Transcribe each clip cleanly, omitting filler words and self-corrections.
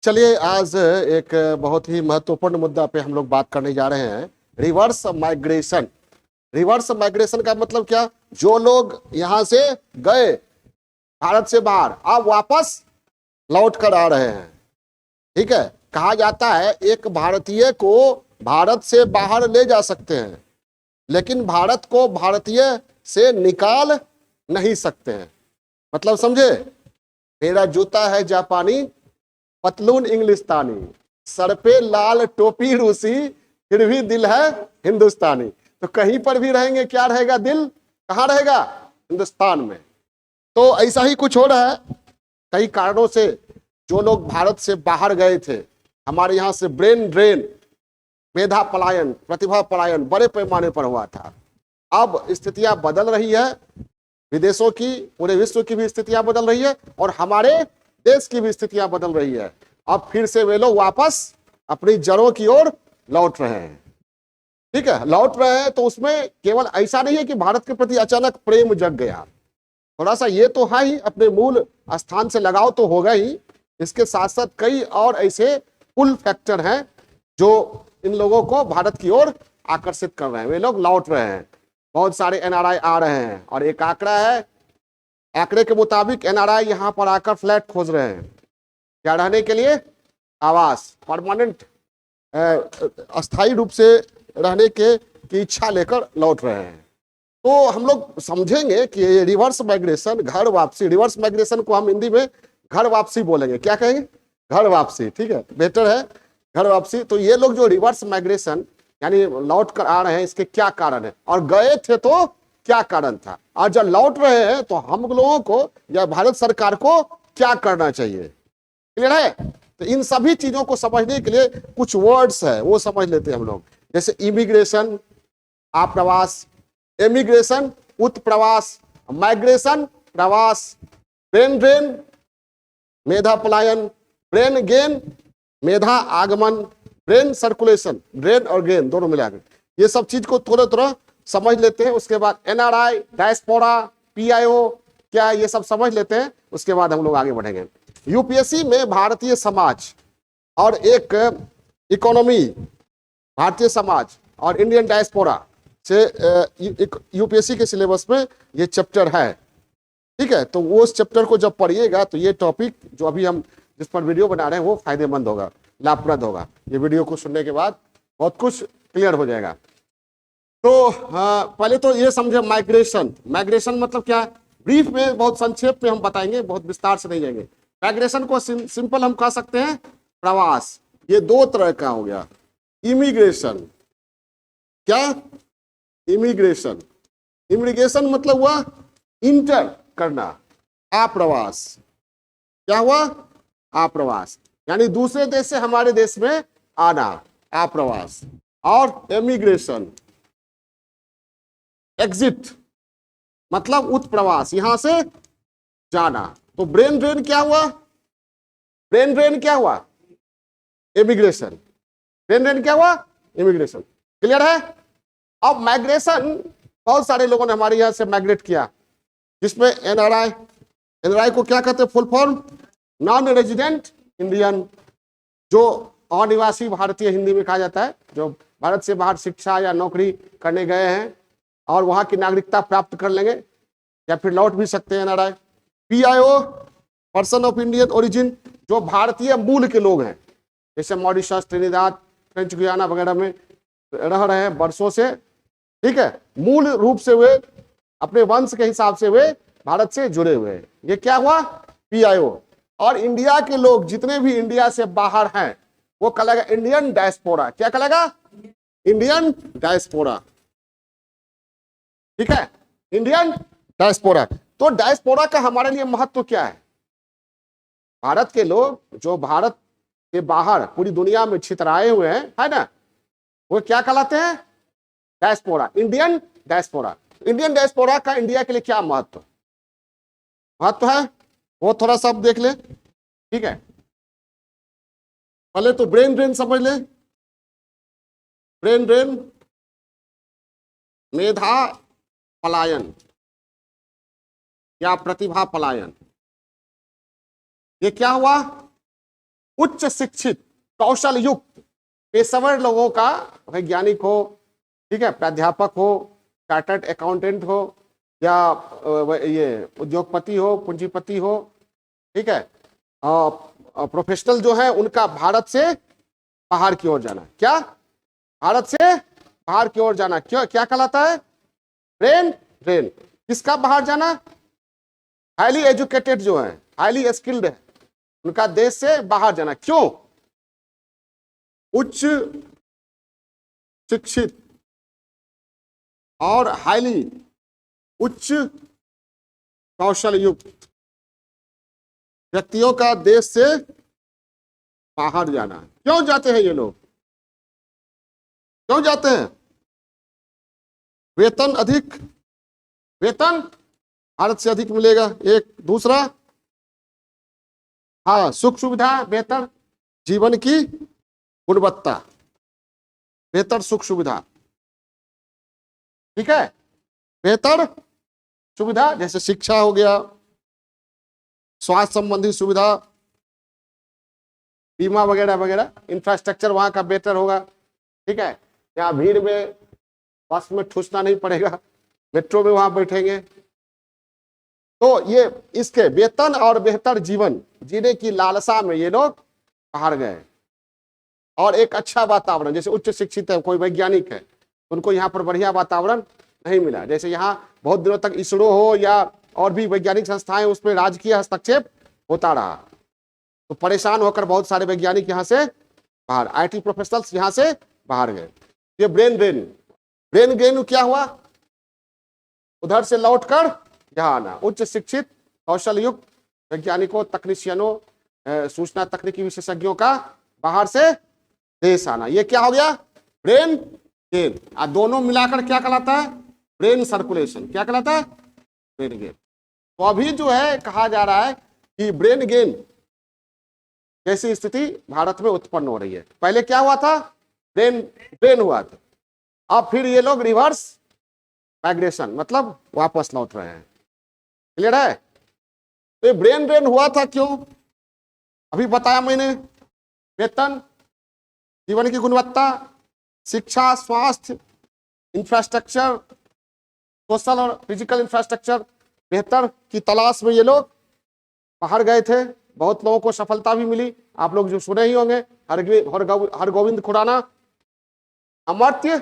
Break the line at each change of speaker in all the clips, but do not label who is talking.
चलिए आज एक बहुत ही महत्वपूर्ण मुद्दा पे हम लोग बात करने जा रहे हैं। Reverse migration. रिवर्स माइग्रेशन का मतलब क्या? जो लोग यहां से गए भारत से बाहर, अब वापस लौट कर आ रहे हैं। ठीक है, कहा जाता है एक भारतीय को भारत से बाहर ले जा सकते हैं, लेकिन भारत को भारतीय से निकाल नहीं सकते हैं। मतलब समझे? मेरा जूता है जापानी, पतलून इंग्लिस्तानी, सर पे लाल टोपी रूसी, फिर भी दिल है हिंदुस्तानी। तो कहीं पर भी रहेंगे, क्या रहेगा? दिल कहाँ रहेगा? हिंदुस्तान में। तो ऐसा ही कुछ हो रहा है कई कारणों से। जो लोग भारत से बाहर गए थे, हमारे यहाँ से ब्रेन ड्रेन, मेधा पलायन, प्रतिभा पलायन बड़े पैमाने पर हुआ था। अब स्थितियां बदल रही है, विदेशों की, पूरे विश्व की भी स्थितियां बदल रही है और हमारे देश की भी स्थितियां बदल रही है। अब फिर से वे लोग वापस अपनी जड़ों की ओर लौट रहे हैं। ठीक है, लौट रहे हैं तो उसमें केवल ऐसा नहीं है कि भारत के प्रति अचानक प्रेम जग गया। थोड़ा सा ये तो है ही, अपने मूल स्थान से लगाव तो होगा ही। इसके साथ साथ कई और ऐसे पुल फैक्टर हैं जो इन लोगों को भारत की ओर आकर्षित कर रहे हैं। वे लोग लौट रहे हैं। बहुत सारे एनआरआई आ रहे हैं और एक आंकड़ा है, आंकड़े के मुताबिक एनआरआई यहां पर आकर फ्लैट खोज रहे हैं। क्या? रहने के लिए आवास, परमानेंट, अस्थायी रूप से रहने की इच्छा लेकर लौट रहे हैं। तो हम लोग समझेंगे कि रिवर्स माइग्रेशन, घर वापसी। रिवर्स माइग्रेशन को हम हिंदी में घर वापसी बोलेंगे। क्या कहेंगे? घर वापसी। ठीक है, बेटर है, घर वापसी। तो ये लोग जो रिवर्स माइग्रेशन यानी लौट कर आ रहे हैं, इसके क्या कारण है, और गए थे तो क्या कारण था, और जब लौट रहे हैं तो हम लोगों को या भारत सरकार को क्या करना चाहिए। क्लियर है? तो इन सभी चीजों को समझने के लिए कुछ वर्ड्स है, वो समझ लेते हैं हम लोग। जैसे इमिग्रेशन, आप्रवास, एमिग्रेशन उत्प्रवास, माइग्रेशन प्रवास, ब्रेन ड्रेन मेधा पलायन, ब्रेन गेन मेधा आगमन, ब्रेन सर्कुलेशन, ड्रेन और गेन दोनों मिलाकर ये सब चीज को थोड़ा थोड़ा समझ लेते हैं। उसके बाद एनआरआई, डायस्पोरा, पीआईओ क्या है, ये सब समझ लेते हैं। उसके बाद हम लोग आगे बढ़ेंगे। यूपीएससी में भारतीय समाज और एक इकोनॉमी, भारतीय समाज और इंडियन डायस्पोरा से यूपीएससी के सिलेबस में ये चैप्टर है। ठीक है, तो वो उस चैप्टर को जब पढ़िएगा तो ये टॉपिक जो अभी हम जिस पर वीडियो बना रहे हैं वो फायदेमंद होगा, लाभप्रद होगा। ये वीडियो को सुनने के बाद बहुत कुछ क्लियर हो जाएगा। तो पहले तो ये समझे माइग्रेशन। माइग्रेशन मतलब क्या है, ब्रीफ में बहुत संक्षेप में हम बताएंगे, बहुत विस्तार से नहीं जाएंगे। माइग्रेशन को सिंपल हम कह सकते हैं प्रवास। ये दो तरह का हो गया। इमिग्रेशन, क्या? इमिग्रेशन। इमिग्रेशन मतलब हुआ इंटर करना। आप्रवास, क्या हुआ? आप्रवास यानी दूसरे देश से हमारे देश में आना, आप्रवास। और एमिग्रेशन, एग्जिट मतलब उत्प्रवास, यहां से जाना। तो ब्रेन ड्रेन क्या हुआ? ब्रेन ड्रेन क्या हुआ? इमिग्रेशन। ब्रेन ड्रेन क्या हुआ? इमिग्रेशन। क्लियर है? अब माइग्रेशन, बहुत सारे लोगों ने हमारे यहां से माइग्रेट किया, जिसमें एनआरआई। एनआरआई को क्या कहते हैं? Full form non resident Indian, जो अनिवासी भारतीय हिंदी में कहा जाता है, जो भारत से बाहर शिक्षा या नौकरी करने गए हैं और वहां की नागरिकता प्राप्त कर लेंगे या फिर लौट भी सकते हैं NRI. PIO, person of Indian origin, जो भारतीय मूल के लोग हैं, जैसे मॉरिशस, ट्रिनिदाद, फ्रेंच गुयाना वगैरह में रह रहे हैं वर्षों से। ठीक है, मूल रूप से वे अपने वंश के हिसाब से वे भारत से जुड़े हुए हैं। ये क्या हुआ? पीआईओ। और इंडिया के लोग जितने भी इंडिया से बाहर हैं वो कहलाएगा इंडियन डायस्पोरा। क्या कहलाएगा? Indian diaspora. ठीक है, इंडियन डायस्पोरा। तो डायस्पोरा का हमारे लिए महत्व क्या है? भारत के लोग जो भारत के बाहर पूरी दुनिया में छितराए हुए हैं, है ना, वो क्या कहलाते हैं? Diaspora, Indian diaspora. Indian diaspora का इंडिया के लिए क्या महत्व है वो थोड़ा सा देख ले। ठीक है, पहले तो ब्रेन ड्रेन समझ ले। ब्रेन ड्रेन, मेधा पलायन या प्रतिभा पलायन। ये क्या हुआ? उच्च शिक्षित, कौशल युक्त, पेशेवर लोगों का, वैज्ञानिक हो, ठीक है, प्राध्यापक हो, चार्टर्ड अकाउंटेंट हो, या ये उद्योगपति हो, पूंजीपति हो, ठीक है, प्रोफेशनल जो है उनका भारत से बाहर की ओर जाना, क्या भारत से बाहर की ओर जाना, क्यों, क्या कहलाता है, ब्रेन ड्रेन। किसका बाहर जाना, हाईली एजुकेटेड जो है, हाईली स्किल्ड है, उनका देश से बाहर जाना, क्यों, उच्च शिक्षित और हाईली उच्च कौशल युक्त व्यक्तियों का देश से बाहर जाना। क्यों जाते हैं ये लोग, क्यों जाते हैं, वेतन अधिक, वेतन भारत से अधिक मिलेगा, एक, दूसरा, हाँ, सुख सुविधा बेहतर, जीवन की गुणवत्ता, बेहतर सुख सुविधा, ठीक है, बेहतर सुविधा, जैसे शिक्षा हो गया, स्वास्थ्य संबंधी सुविधा, बीमा वगैरह वगैरह, इंफ्रास्ट्रक्चर वहां का बेहतर होगा, ठीक है, यहाँ भीड़ में बस में ठूसना नहीं पड़ेगा, मेट्रो में वहां बैठेंगे, तो ये इसके वेतन और बेहतर जीवन जीने की लालसा में ये लोग बाहर गए, और एक अच्छा वातावरण, जैसे उच्च शिक्षित है, कोई वैज्ञानिक है, उनको यहाँ पर बढ़िया वातावरण नहीं मिला, जैसे यहाँ बहुत दिनों तक इसरो हो या और भी वैज्ञानिक संस्थाएं, उसमें राजकीय हस्तक्षेप होता रहा, तो परेशान होकर बहुत सारे वैज्ञानिक यहाँ से बाहर, आईटी प्रोफेशनल्स यहाँ से बाहर गए। ये ब्रेन ड्रेन, ब्रेन ड्रेन क्या हुआ, उधर से लौटकर यहाँ आना, उच्च शिक्षित कौशल युक्त वैज्ञानिकों, तकनीशियनों, सूचना तकनीकी विशेषज्ञों का बाहर से देश आना, ये क्या हो गया, ब्रेन गेन। दोनों मिलाकर क्या कहलाता है, ब्रेन सर्कुलेशन, क्या कहलाता है, ब्रेन गेन। तो अभी जो है कहा जा रहा है कि ब्रेन गेन जैसी स्थिति भारत में उत्पन्न हो रही है। पहले क्या हुआ था, ब्रेन ड्रेन हुआ था, अब फिर ये लोग रिवर्स माइग्रेशन, मतलब वापस लौट रहे हैं, क्लियर है। तो ये ब्रेन ड्रेन हुआ था क्यों, अभी बताया मैंने, वेतन, जीवन की गुणवत्ता, शिक्षा, स्वास्थ्य, इंफ्रास्ट्रक्चर, सोशल और फिजिकल इंफ्रास्ट्रक्चर बेहतर की तलाश में ये लोग बाहर गए थे। बहुत लोगों को सफलता भी मिली, आप लोग जो सुने ही होंगे, हरगोविंद खुराना, अमर्त्य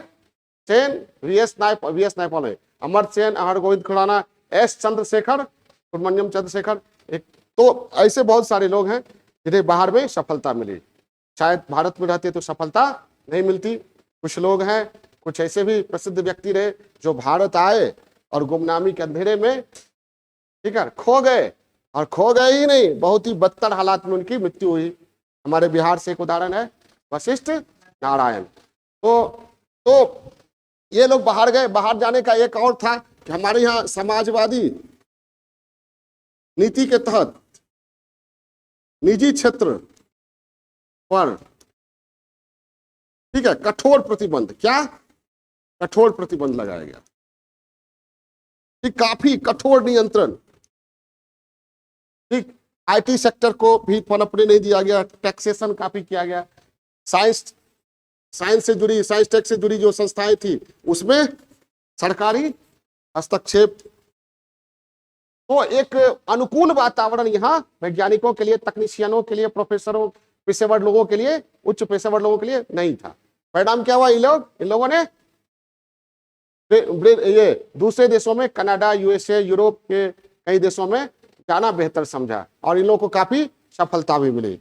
सेन, वीएस नायपॉल, अमर्त्य सेन, हरगोविंद खुराना, एस चंद्रशेखर, सुब्रमण्यम चंद्रशेखर, एक, तो ऐसे बहुत सारे लोग हैं जिन्हें बाहर में सफलता मिली, शायद भारत में रहते तो सफलता नहीं मिलती। कुछ लोग हैं, कुछ ऐसे भी प्रसिद्ध व्यक्ति रहे जो भारत आए और गुमनामी के अंधेरे में, ठीक है, खो गए, और खो गए ही नहीं, बहुत ही बदतर हालात में उनकी मृत्यु हुई। हमारे बिहार से एक उदाहरण है वशिष्ठ नारायण। तो ये लोग बाहर गए, बाहर जाने का एक और था कि हमारे यहाँ समाजवादी नीति के तहत निजी क्षेत्र पर, ठीक है, कठोर प्रतिबंध, क्या कठोर प्रतिबंध लगाया गया, ठीक, काफी कठोर नियंत्रण, ठीक, आईटी सेक्टर को भी पनपने नहीं दिया गया, टैक्सेशन काफी किया गया, साइंस से जुड़ी, साइंस टेक से जुड़ी जो संस्थाएं थी उसमें सरकारी हस्तक्षेप। तो एक अनुकूल वातावरण यहाँ वैज्ञानिकों के लिए, तकनीशियनों के लिए, प्रोफेसरों, पेशेवर लोगों के लिए, उच्च पेशेवर लोगों के लिए नहीं था। परिणाम क्या हुआ, इन लोगों ने ये दूसरे देशों में, कनाडा, यूएसए, यूरोप के कई देशों में जाना बेहतर समझा, और इन लोगों को काफी सफलता भी मिली,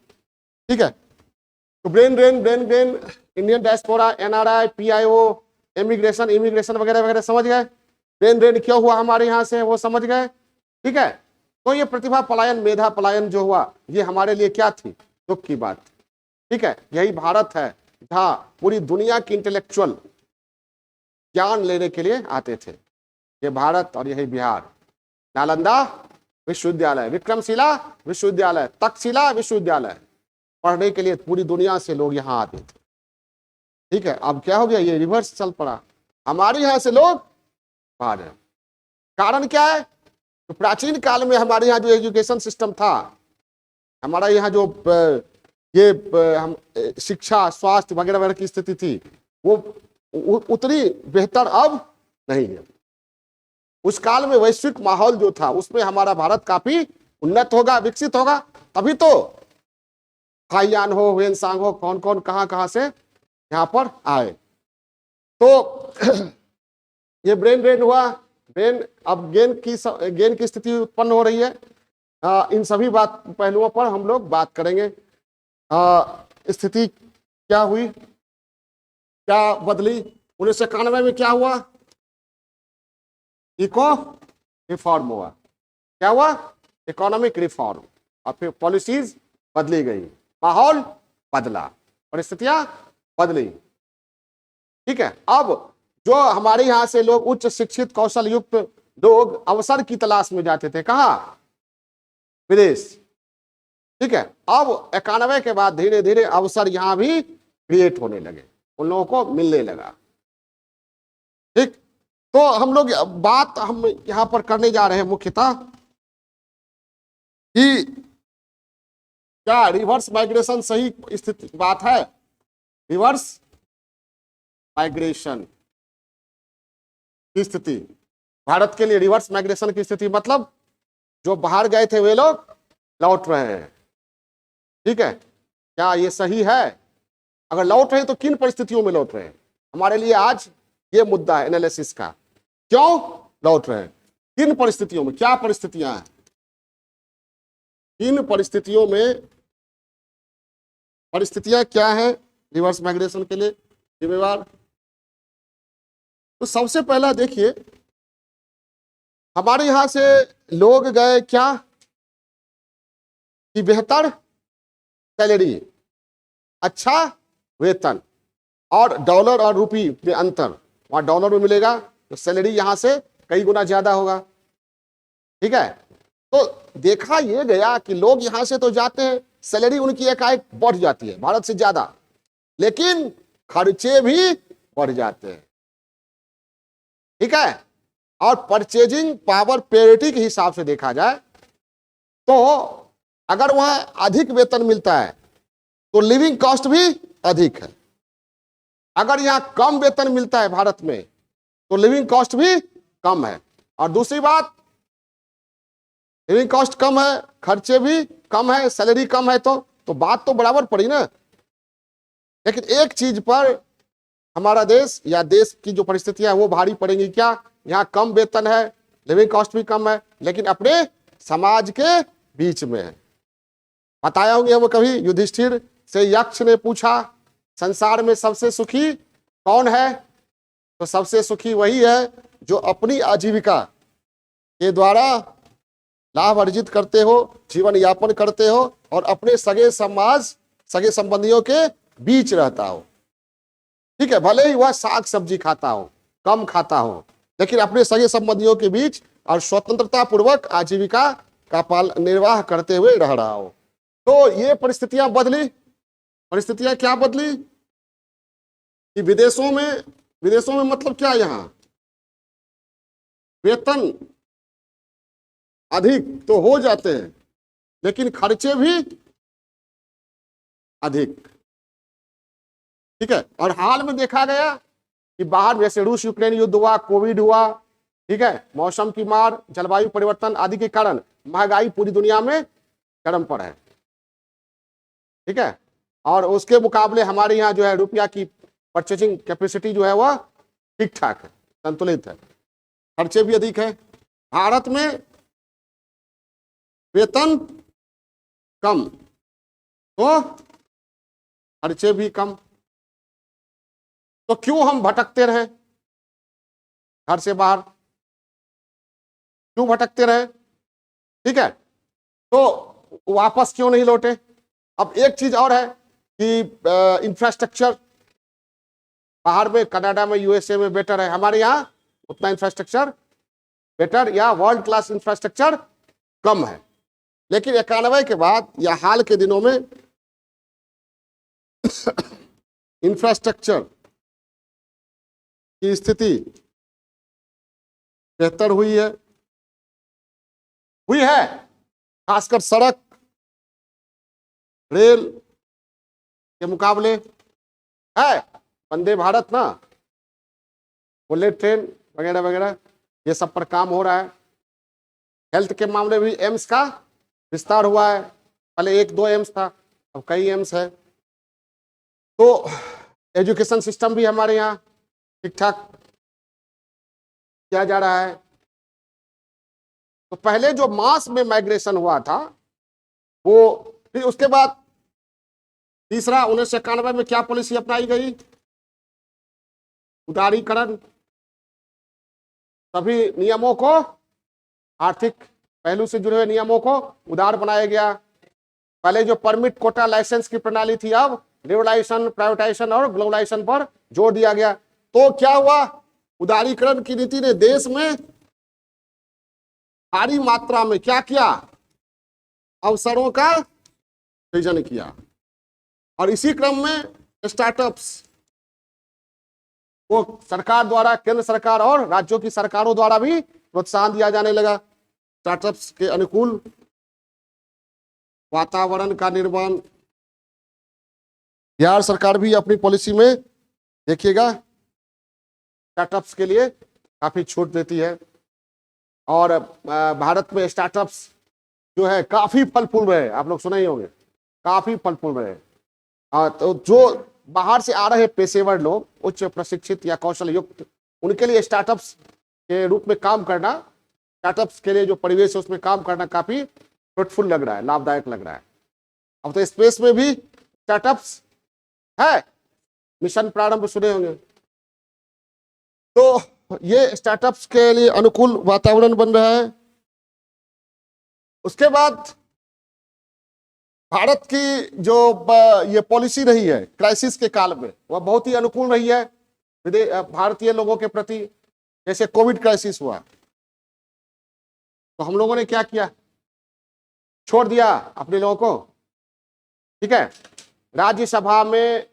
ठीक है। तो brain drain, Indian diaspora, NRI, PIO, immigration वगैरह वगैरह, समझ गए ब्रेन ड्रेन क्यों हुआ हमारे यहाँ से, वो समझ गए, ठीक है। तो ये प्रतिभा पलायन, मेधा पलायन जो हुआ, ये हमारे लिए क्या थी, दुख की बात, ठीक है। यही भारत है जहां पूरी दुनिया की इंटेलेक्चुअल ज्ञान लेने के लिए आते थे, ये भारत, और यही बिहार। नालंदा विश्वविद्यालय, विक्रमशिला विश्वविद्यालय, तक्षशिला विश्वविद्यालय, पढ़ने के लिए पूरी दुनिया से लोग यहाँ आते थे, ठीक है। अब क्या हो गया, ये रिवर्स चल पड़ा, हमारे यहाँ से लोग बाहर हैं। कारण क्या है, तो प्राचीन काल में हमारे यहाँ जो एजुकेशन सिस्टम था, हमारा यहाँ जो ये हम शिक्षा, स्वास्थ्य वगैरह वगैरह की स्थिति थी, वो उतनी बेहतर अब नहीं है। उस काल में वैश्विक माहौल जो था उसमें हमारा भारत काफी उन्नत होगा, विकसित होगा, तभी तो हाईयान हो, वेनसांग हो, कौन कौन कहां कहां से यहां पर आए। तो ये ब्रेन ड्रेन हुआ, ब्रेन अब गेन की स्थिति उत्पन्न हो रही है। इन सभी बात पहलुओं पर हम लोग बात करेंगे। स्थिति क्या हुई, क्या बदली, 1991 में क्या हुआ, इको रिफॉर्म हुआ। क्या हुआ, इकोनॉमिक रिफॉर्म, और फिर पॉलिसीज बदली गई, माहौल बदला, परिस्थितियां बदली। ठीक है, अब जो हमारे यहां से लोग उच्च शिक्षित कौशल युक्त लोग अवसर की तलाश में जाते थे, कहां, विदेश। ठीक है, अब 91 के बाद धीरे धीरे अवसर यहां भी क्रिएट होने लगे, उन लोगों को मिलने लगा। ठीक, तो हम लोग बात हम यहां पर करने जा रहे हैं मुख्यतः कि क्या रिवर्स माइग्रेशन सही स्थिति बात है। रिवर्स माइग्रेशन की स्थिति, भारत के लिए रिवर्स माइग्रेशन की स्थिति मतलब जो बाहर गए थे वे लोग लौट रहे हैं। ठीक है, क्या ये सही है, अगर लौट रहे हैं तो किन परिस्थितियों में लौट रहे हैं, हमारे लिए आज ये मुद्दा है एनालिसिस का। क्यों लौट रहे हैं, किन परिस्थितियों में, क्या परिस्थितियां हैं, किन परिस्थितियों में, परिस्थितियां क्या है रिवर्स माइग्रेशन के लिए जिम्मेवार। तो सबसे पहला देखिए, हमारे यहां से लोग गए क्या कि बेहतर सैलरी, अच्छा वेतन, और डॉलर और रुपी में अंतर, वहां डॉलर में मिलेगा तो सैलरी यहां से कई गुना ज्यादा होगा। ठीक है, तो देखा यह गया कि लोग यहां से तो जाते हैं, सैलरी उनकी एकाएक बढ़ जाती है भारत से ज्यादा, लेकिन खर्चे भी बढ़ जाते हैं। ठीक है, और परचेजिंग पावर पेरिटी के हिसाब से देखा जाए तो अगर वहां अधिक वेतन मिलता है तो लिविंग कॉस्ट भी अधिक है, अगर यहां कम वेतन मिलता है भारत में तो लिविंग कॉस्ट भी कम है। और दूसरी बात, लिविंग कॉस्ट कम है, खर्चे भी कम है, सैलरी कम है, तो बात तो बराबर पड़ी ना। लेकिन एक चीज पर हमारा देश या देश की जो परिस्थितियां है वो भारी पड़ेंगी, क्या, यहां कम वेतन है, लिविंग कॉस्ट भी कम है, लेकिन अपने समाज के बीच में है। बताया होंगे वो कभी, युधिष्ठिर से यक्ष ने पूछा संसार में सबसे सुखी कौन है, तो सबसे सुखी वही है जो अपनी आजीविका के द्वारा लाभ अर्जित करते हो, जीवन यापन करते हो, और अपने सगे संबंधियों के बीच रहता हो। ठीक है, भले ही वह साग सब्जी खाता हो, कम खाता हो, लेकिन अपने सगे संबंधियों के बीच और स्वतंत्रता पूर्वक आजीविका का निर्वाह करते हुए रह रहा हो। तो ये परिस्थितियां बदली, परिस्थितियां क्या बदली कि विदेशों में मतलब क्या, यहां वेतन अधिक तो हो जाते हैं लेकिन खर्चे भी अधिक। ठीक है, और हाल में देखा गया कि बाहर जैसे रूस यूक्रेन युद्ध हुआ, कोविड हुआ, ठीक है, मौसम की मार, जलवायु परिवर्तन आदि के कारण महंगाई पूरी दुनिया में चरम पर है। ठीक है, और उसके मुकाबले हमारे यहाँ जो है रुपया की परचेजिंग कैपेसिटी जो है वह ठीक ठाक है, संतुलित है, खर्चे भी अधिक है। भारत में वेतन कम तो खर्चे भी कम, तो क्यों हम भटकते रहे घर से बाहर, क्यों भटकते रहे। ठीक है, तो वापस क्यों नहीं लौटे। अब एक चीज और है कि इंफ्रास्ट्रक्चर बाहर में, कनाडा में, यूएसए में बेटर है, हमारे यहाँ उतना इंफ्रास्ट्रक्चर बेटर या वर्ल्ड क्लास इंफ्रास्ट्रक्चर कम है। लेकिन 91 के बाद या हाल के दिनों में इंफ्रास्ट्रक्चर की स्थिति बेहतर हुई है, खासकर सड़क, रेल, के मुकाबले है वंदे भारत ना, बुलेट ट्रेन वगैरह वगैरह, ये सब पर काम हो रहा है। हेल्थ के मामले में भी एम्स का विस्तार हुआ है, पहले 1-2 एम्स था, अब कई एम्स है। तो एजुकेशन सिस्टम भी हमारे यहाँ ठीक ठाक किया जा रहा है। तो पहले जो मास में माइग्रेशन हुआ था वो, फिर उसके बाद तीसरा 1991 में क्या पॉलिसी अपनाई गई? उदारीकरण, सभी नियमों को, आर्थिक पहलू से जुड़े हुए नियमों को उदार बनाया गया। पहले जो परमिट कोटा लाइसेंस की प्रणाली थी, अब लिबरलाइजेशन, प्राइवेटाइजेशन और ग्लोबलाइजेशन पर जोर दिया गया। तो क्या हुआ? उदारीकरण की नीति ने देश में भारी मात्रा में क्या किया? अवसरों का सृजन किया। और इसी क्रम में स्टार्टअप्स को सरकार द्वारा, केंद्र सरकार और राज्यों की सरकारों द्वारा भी प्रोत्साहन दिया जाने लगा। स्टार्टअप्स के अनुकूल वातावरण का निर्माण, बिहार सरकार भी अपनी पॉलिसी में देखिएगा स्टार्टअप्स के लिए काफी छूट देती है। और भारत में स्टार्टअप्स जो है काफी फल फूल रहे हैं, आप लोग सुने ही होंगे, काफी फल फूल रहे हैं। तो जो बाहर से आ रहे पेशेवर लोग, उच्च प्रशिक्षित या कौशल युक्त, उनके लिए स्टार्टअप्स के रूप में काम करना, स्टार्टअप्स के लिए जो परिवेश है उसमें काम करना काफी फ्रूटफुल लग रहा है, लाभदायक लग रहा है। अब तो स्पेस में भी स्टार्टअप्स है, मिशन प्रारंभ सुने होंगे। तो ये स्टार्टअप्स के लिए अनुकूल वातावरण बन रहा है। उसके बाद भारत की जो ये पॉलिसी रही है क्राइसिस के काल में, वह बहुत ही अनुकूल रही है भारतीय लोगों के प्रति। जैसे कोविड क्राइसिस हुआ तो हम लोगों ने क्या किया? छोड़ दिया अपने लोगों को, ठीक है। राज्यसभा में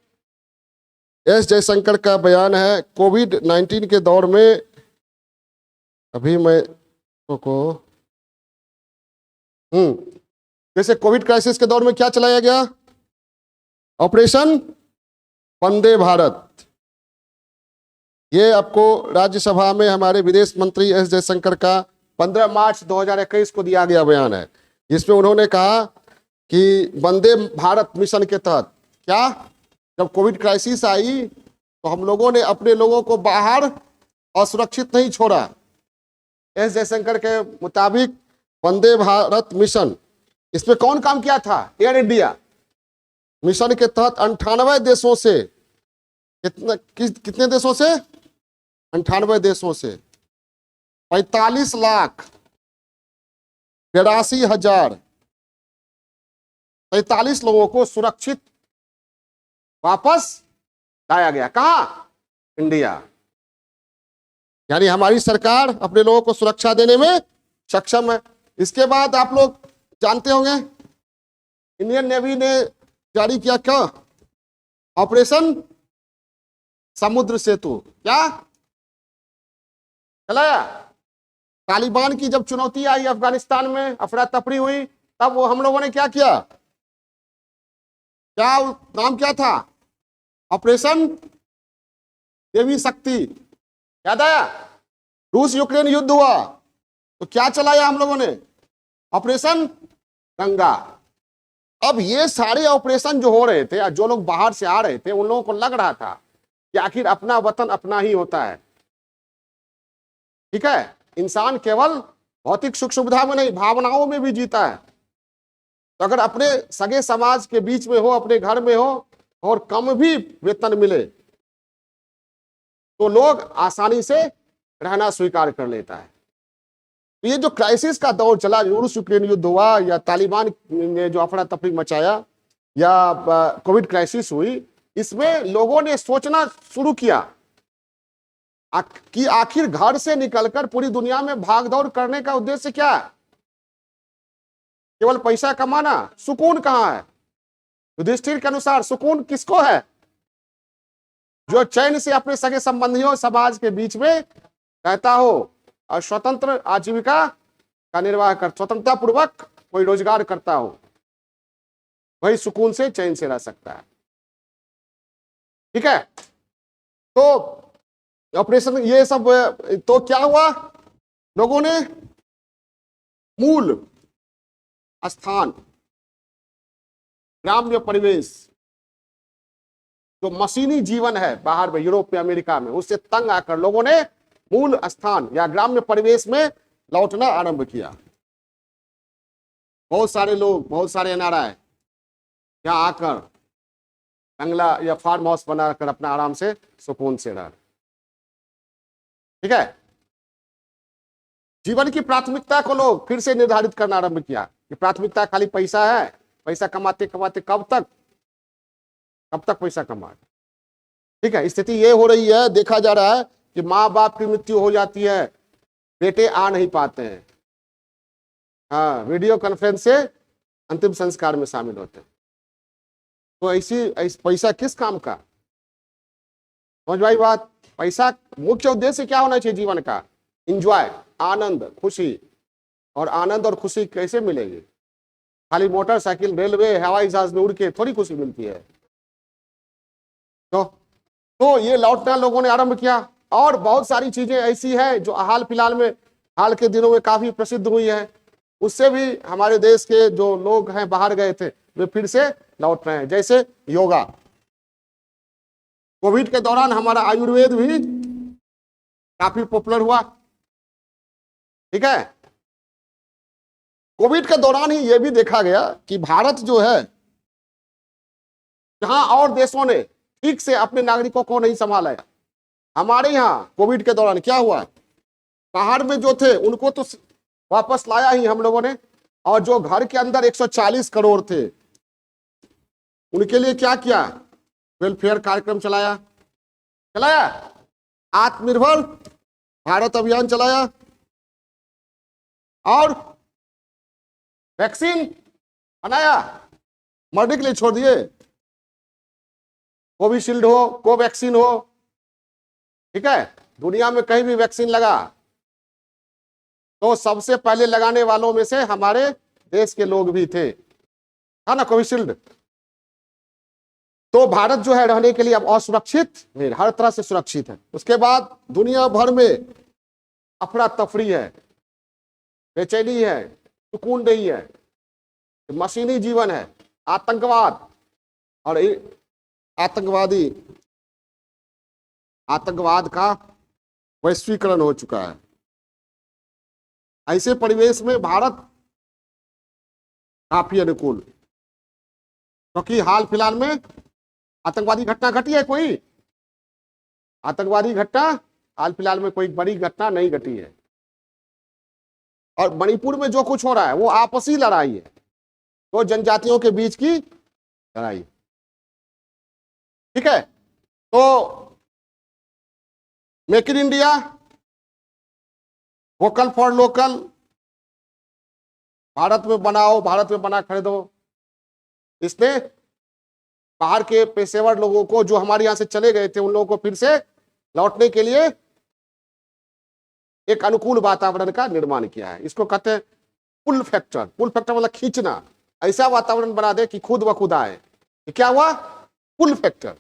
एस जयशंकर का बयान है, कोविड-19 के दौर में, अभी मैं को जैसे कोविड क्राइसिस के दौर में क्या चलाया गया? ऑपरेशन वंदे भारत। ये आपको राज्यसभा में हमारे विदेश मंत्री एस जयशंकर का 15 मार्च 2021 को दिया गया बयान है, जिसमें उन्होंने कहा कि वंदे भारत मिशन के तहत क्या, जब कोविड क्राइसिस आई तो हम लोगों ने अपने लोगों को बाहर असुरक्षित नहीं छोड़ा। एस जयशंकर के मुताबिक वंदे भारत मिशन, इसमें कौन काम किया था? Air India. मिशन के तहत 98 देशों से, कितने देशों से? 98 देशों से 45,82,043 लोगों को सुरक्षित वापस लाया गया। कहां? इंडिया। यानी हमारी सरकार अपने लोगों को सुरक्षा देने में सक्षम है। इसके बाद आप लोग जानते होंगे इंडियन नेवी ने जारी किया क्या? ऑपरेशन समुद्र सेतु। क्या चलाया? तालिबान की जब चुनौती आई अफगानिस्तान में, अफरा तफरी हुई, तब वो हम लोगों ने क्या किया? क्या नाम क्या था? ऑपरेशन देवी शक्ति। याद आया? रूस यूक्रेन युद्ध हुआ तो क्या चलाया हम लोगों ने? ऑपरेशन गंगा। अब ये सारे ऑपरेशन जो हो रहे थे, जो लोग बाहर से आ रहे थे, उन लोगों को लग रहा था कि आखिर अपना वतन अपना ही होता है, ठीक है। इंसान केवल भौतिक सुख सुविधा में नहीं, भावनाओं में भी जीता है। तो अगर अपने सगे समाज के बीच में हो, अपने घर में हो, और कम भी वेतन मिले तो लोग आसानी से रहना स्वीकार कर लेता है। तो ये जो क्राइसिस का दौर चला, रूस यूक्रेन युद्ध हुआ, या तालिबान ने जो अफरा तफरी मचाया, या कोविड क्राइसिस हुई, इसमें लोगों ने सोचना शुरू किया कि आखिर घर से निकलकर पूरी दुनिया में भागदौड़ करने का उद्देश्य क्या है? केवल पैसा कमाना? सुकून कहां है? युधिष्ठिर के अनुसार सुकून किसको है? जो चैन से अपने सगे संबंधियों, समाज के बीच में रहता हो और स्वतंत्र आजीविका का निर्वाह कर, स्वतंत्रता पूर्वक कोई रोजगार करता हो, वही सुकून से, चैन से रह सकता है। ठीक है। तो ऑपरेशन ये सब, तो क्या हुआ, लोगों ने मूल स्थान, ग्राम्य परिवेश, जो मशीनी जीवन है बाहर में, यूरोप में, अमेरिका में, उससे तंग आकर लोगों ने मूल स्थान या ग्राम्य परिवेश में लौटना आरंभ किया। बहुत सारे लोग, बहुत सारे एनआरआई यहाँ आकर बंगला या फार्म हाउस बनाकर अपना आराम से सुकून से रह। ठीक है। जीवन की प्राथमिकता को लोग फिर से निर्धारित करना आरंभ किया कि प्राथमिकता खाली पैसा है, पैसा कमाते कमाते कब तक पैसा कमाए। ठीक है। स्थिति ये हो रही है, देखा जा रहा है कि माँ बाप की मृत्यु हो जाती है, बेटे आ नहीं पाते हैं, हाँ, वीडियो कॉन्फ्रेंस से अंतिम संस्कार में शामिल होते हैं। तो ऐसी पैसा किस काम का? समझ भाई बात। पैसा, मुख्य उद्देश्य क्या होना चाहिए जीवन का? इंजॉय, आनंद, खुशी। और आनंद और खुशी कैसे मिलेगी? खाली मोटरसाइकिल, रेलवे, हवाई जहाज में उड़ के थोड़ी खुशी मिलती है। तो ये लौटना लोगों ने आरंभ किया। और बहुत सारी चीजें ऐसी है जो हाल फिलहाल में, हाल के दिनों में काफी प्रसिद्ध हुई है। उससे भी हमारे देश के जो लोग हैं बाहर गए थे, वे फिर से लौट रहे हैं। जैसे योगा। कोविड के दौरान हमारा आयुर्वेद भी काफी पॉपुलर हुआ। ठीक है। कोविड के दौरान ही यह भी देखा गया कि भारत जो है, जहां और देशों ने ठीक से अपने नागरिकों को नहीं संभाला है, हमारे यहां कोविड के दौरान क्या हुआ, बाहर में जो थे उनको तो वापस लाया ही हम लोगों ने, और जो घर के अंदर 140 करोड़ थे उनके लिए क्या किया? वेलफेयर कार्यक्रम चलाया। आत्मनिर्भर भारत अभियान चलाया, और वैक्सीन बनाया, मरने के लिए छोड़ दिए। कोविशील्ड हो, कोवैक्सीन हो, ठीक है, दुनिया में कहीं भी वैक्सीन लगा तो सबसे पहले लगाने वालों में से हमारे देश के लोग भी थे, था ना कोविशील्ड। तो भारत जो है रहने के लिए अब असुरक्षित नहीं, हर तरह से सुरक्षित है। उसके बाद दुनिया भर में अफरा तफरी है, बेचैनी है, सुकून नहीं है, मशीनी जीवन है, आतंकवाद और आतंकवाद का वैश्वीकरण हो चुका है। ऐसे परिवेश में भारत काफी अनुकूल, क्योंकि हाल फिलहाल में आतंकवादी घटना घटी है। कोई आतंकवादी घटना हाल फिलहाल में कोई बड़ी घटना नहीं घटी है। और मणिपुर में जो कुछ हो रहा है वो आपसी लड़ाई है, तो जनजातियों के बीच की लड़ाई। ठीक है। तो make in India, vocal for local, Bharat में बनाओ, भारत में बना खरीदो, इसने बाहर के पेशेवर लोगों को जो हमारे यहां से चले गए थे उन लोगों को फिर से लौटने के लिए एक अनुकूल वातावरण का निर्माण किया है। इसको कहते हैं पुल फैक्टर। पुल फैक्टर मतलब खींचना, ऐसा वातावरण बना दे कि खुद ब खुद आए। क्या हुआ? Pull factor.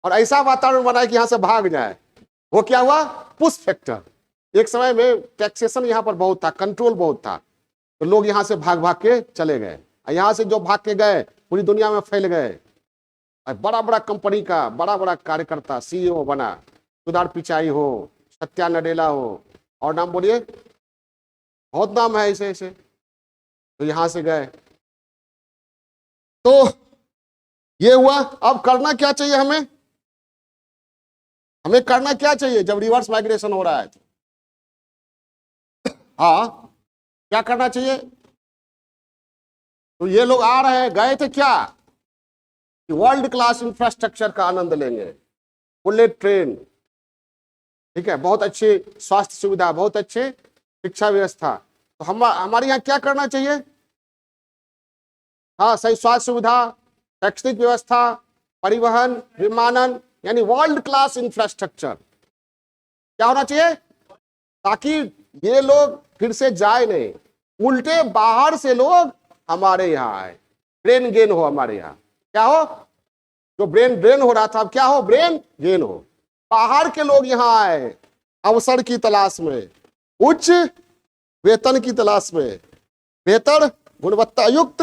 और ऐसा वातावरण बनाए कि यहां से भाग जाए, वो क्या हुआ? Push factor. एक समय में टैक्सेशन यहां पर बहुत था, कंट्रोल बहुत था, तो लोग यहां से भाग भाग के चले गए। यहां से जो भाग के गए पूरी दुनिया में फैल गए। बड़ा बड़ा कंपनी का बड़ा बड़ा कार्यकर्ता सीईओ बना, सुधार पिचाई हो, सत्या नडेला हो, और नाम बोलिए, बहुत नाम है ऐसे ऐसे, तो यहां से गए। तो ये हुआ। अब करना क्या चाहिए हमें? हमें करना क्या चाहिए जब रिवर्स माइग्रेशन हो रहा है? हाँ, क्या करना चाहिए? तो ये लोग आ रहे हैं, गए थे क्या? वर्ल्ड क्लास इंफ्रास्ट्रक्चर का आनंद लेंगे, बुलेट ट्रेन, ठीक है, बहुत अच्छी स्वास्थ्य सुविधा, बहुत अच्छे शिक्षा व्यवस्था। तो हमारे यहाँ क्या करना चाहिए? हाँ, सही स्वास्थ्य सुविधा, शैक्षणिक व्यवस्था, परिवहन, विमानन, यानी वर्ल्ड क्लास इंफ्रास्ट्रक्चर क्या होना चाहिए, ताकि ये लोग फिर से जाए नहीं, उल्टे बाहर से लोग हमारे यहाँ आए, ट्रेन गेन हो हमारे यहाँ। क्या हो? जो ब्रेन ड्रेन हो रहा था अब क्या हो, ब्रेन गेन हो। बाहर के लोग यहाँ आए अवसर की तलाश में, उच्च वेतन की तलाश में, बेहतर गुणवत्ता युक्त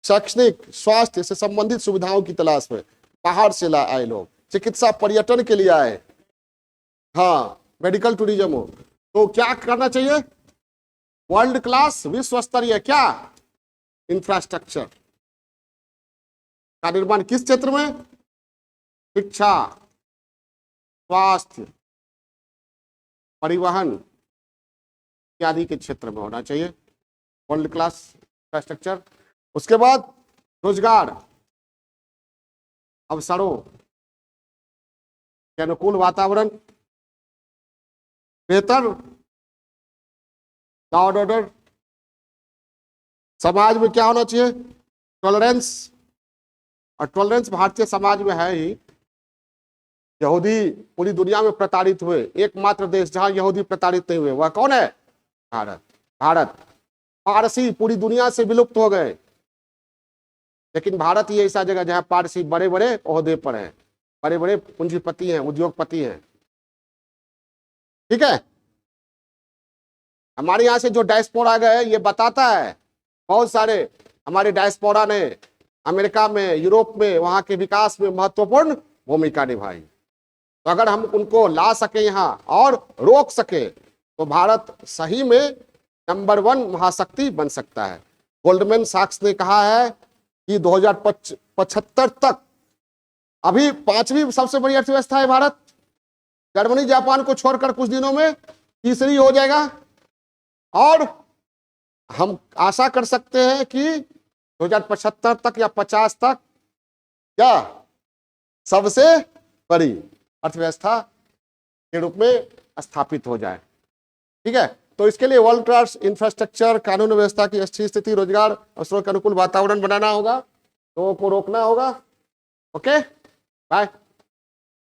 शैक्षणिक स्वास्थ्य से संबंधित सुविधाओं की तलाश में बाहर से आए लोग, चिकित्सा पर्यटन के लिए आए, हाँ मेडिकल टूरिज्म हो। तो क्या करना चाहिए, वर्ल्ड क्लास विश्व स्तरीय क्या इंफ्रास्ट्रक्चर का निर्माण किस क्षेत्र में, शिक्षा, स्वास्थ्य, परिवहन इत्यादि के क्षेत्र में होना चाहिए वर्ल्ड क्लास इंफ्रास्ट्रक्चर। उसके बाद रोजगार अवसरों के अनुकूल वातावरण, बेहतर लॉ एंड ऑर्डर, समाज में क्या होना चाहिए, टॉलरेंस। और टॉलरेंस भारतीय समाज में है ही। यहूदी पूरी दुनिया में प्रताड़ित हुए, एकमात्र देश जहां यहूदी प्रताड़ित नहीं हुए वह कौन है, भारत। भारत। पारसी पूरी दुनिया से विलुप्त हो गए, लेकिन भारत ही ऐसा जगह जहां पारसी बड़े बड़े ओहदे पर हैं, बड़े बड़े पूंजीपति हैं, उद्योगपति हैं। ठीक है, हमारे यहां से जो डायस्पोरा गए ये बताता है, बहुत सारे हमारे डायस्पोरा ने अमेरिका में, यूरोप में, वहां के विकास में महत्वपूर्ण भूमिका निभाई। तो अगर हम उनको ला सके यहाँ और रोक सके तो भारत सही में नंबर 1 महाशक्ति बन सकता है। गोल्डमैन सैक्स ने कहा है कि 2075 तक अभी 5वीं सबसे बड़ी अर्थव्यवस्था है भारत, जर्मनी जापान को छोड़कर कुछ दिनों में तीसरी हो जाएगा। और हम आशा कर सकते हैं कि 2075 तक या 50 तक क्या सबसे बड़ी अर्थव्यवस्था के रूप में स्थापित हो जाए। ठीक है, तो इसके लिए वर्ल्ड क्लास इंफ्रास्ट्रक्चर, कानून व्यवस्था की अच्छी स्थिति, रोजगार अवसरों के अनुकूल वातावरण बनाना होगा, लोगों को रोकना होगा। Okay, bye.